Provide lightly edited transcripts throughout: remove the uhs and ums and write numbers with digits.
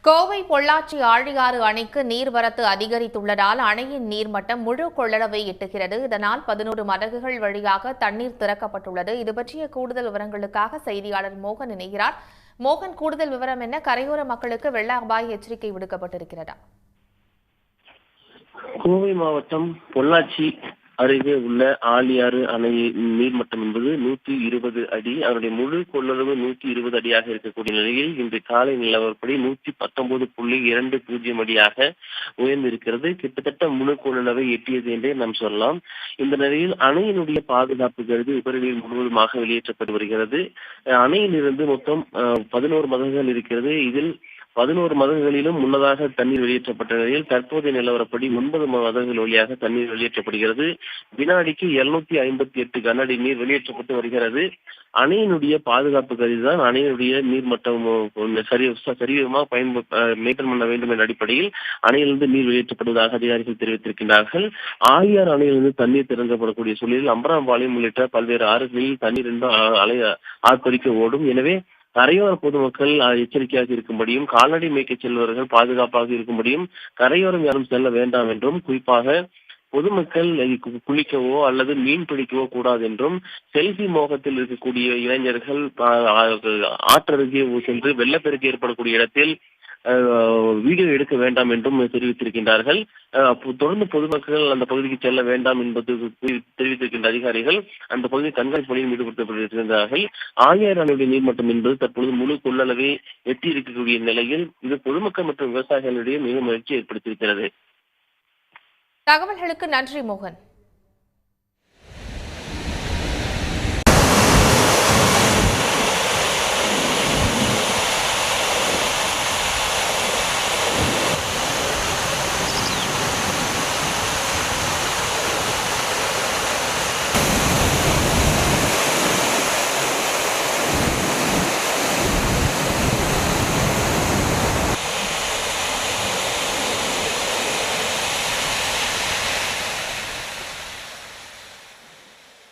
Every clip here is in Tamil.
கோவை பொள்ளாச்சி ஆழியாறு அணைக்கு நீர்வரத்து அதிகரித்துள்ளதால் அணையின் நீர்மட்டம் முழு கொள்ளளவை எட்டுகிறது. இதனால் 11 மதகுகள் வழியாக தண்ணீர் திறக்கப்பட்டுள்ளது. இதுபற்றிய கூடுதல் விவரங்களுக்காக செய்தியாளர் மோகன் இணைகிறார். மோகன், கூடுதல் விவரம் என்ன? கரையோர மக்களுக்கு வெள்ள அபாய எச்சரிக்கை விடுக்கப்பட்டிருக்கிறதா? கோவை மாவட்டம் பொள்ளாச்சி அருகே உள்ள ஆழியாறு அணையின் நீர்மட்டம் என்பது 120 அடி. அதனுடைய முழு கொள்ளளவு 120 அடியாக இருக்கக்கூடிய நிலையில் இன்று காலை நிலவரப்படி 119.20 அடியாக உயர்ந்திருக்கிறது. கிட்டத்தட்ட முழு கொள்ளளவை எட்டியது என்றே நாம் சொல்லலாம். இந்த நிலையில் அணையினுடைய பாதுகாப்பு கருதி உபரிநீர் முழுவதுமாக வெளியேற்றப்பட்டு வருகிறது. அணையிலிருந்து மொத்தம் 11 மதகுகள் இருக்கிறது. இதில் 11 மதகுகளிலும் முன்னதாக தண்ணீர் வெளியேற்றப்பட்ட நிலையில் தற்போதைய நிலவரப்படி 9 மதகுகள் வழியாக தண்ணீர் வெளியேற்றப்படுகிறது. வினாடிக்கு 758 கன அடி நீர் வெளியேற்றப்பட்டு வருகிறது. அணையினுடைய பாதுகாப்பு கருதிதான் அணையினுடைய நீர்மட்டம் சரிவமாக மெயின்டைன் பண்ண வேண்டும் என்ற அடிப்படையில் அணையிலிருந்து நீர் வெளியேற்றப்படுவதாக அதிகாரிகள் தெரிவித்திருக்கின்றார்கள். ஆழியார் அணையிலிருந்து தண்ணீர் திறக்கப்படக்கூடிய சூழலில் அம்பராம்பாளையம் உள்ளிட்ட பல்வேறு ஆறுகளில் தண்ணீர் ஆர்ப்பரிக்க ஓடும். எனவே கரையோர பொதுமக்கள் எச்சரிக்கையாக இருக்கும்படியும், கால்நடை மேய்க்க செல்பவர்கள் பாதுகாப்பாக இருக்கும்படியும், கரையோரம் யாரும் செல்ல வேண்டாம் என்றும், குறிப்பாக பொதுமக்கள் குளிக்கவோ அல்லது மீன் பிடிக்கவோ கூடாது என்றும், செல்ஃபி மோகத்தில் இருக்கக்கூடிய இளைஞர்கள் ஆற்றருகே சென்று வெள்ளப்பெருக்கு ஏற்படக்கூடிய இடத்தில் வீடியோ எடுக்க வேண்டாம் என்றும் தெரிவித்திருக்கின்றார்கள். தொடர்ந்து பொதுமக்கள் அந்த பகுதிக்கு செல்ல வேண்டாம் என்பது தெரிவித்திருக்கின்ற அதிகாரிகள் அந்த பகுதியில் கண்காணிப்பு பணியில் ஈடுபடுத்தப்பட்டிருக்கிறார்கள். ஆழியாறு அணையுடைய நீர்மட்டம் என்பது தற்பொழுது முழு கொள்ளளவை எட்டி இருக்கக்கூடிய நிலையில் இது பொதுமக்கள் மற்றும் விவசாயிகளிடையே மிக மகிழ்ச்சி ஏற்படுத்தியிருக்கிறது. தகவல்களுக்கு நன்றி மோகன்.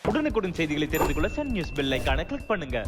உடனுக்குடன் செய்திகளை தெரிந்து கொள்ள சன் நியூஸ் பெல் ஐகானை கிளிக் பண்ணுங்க.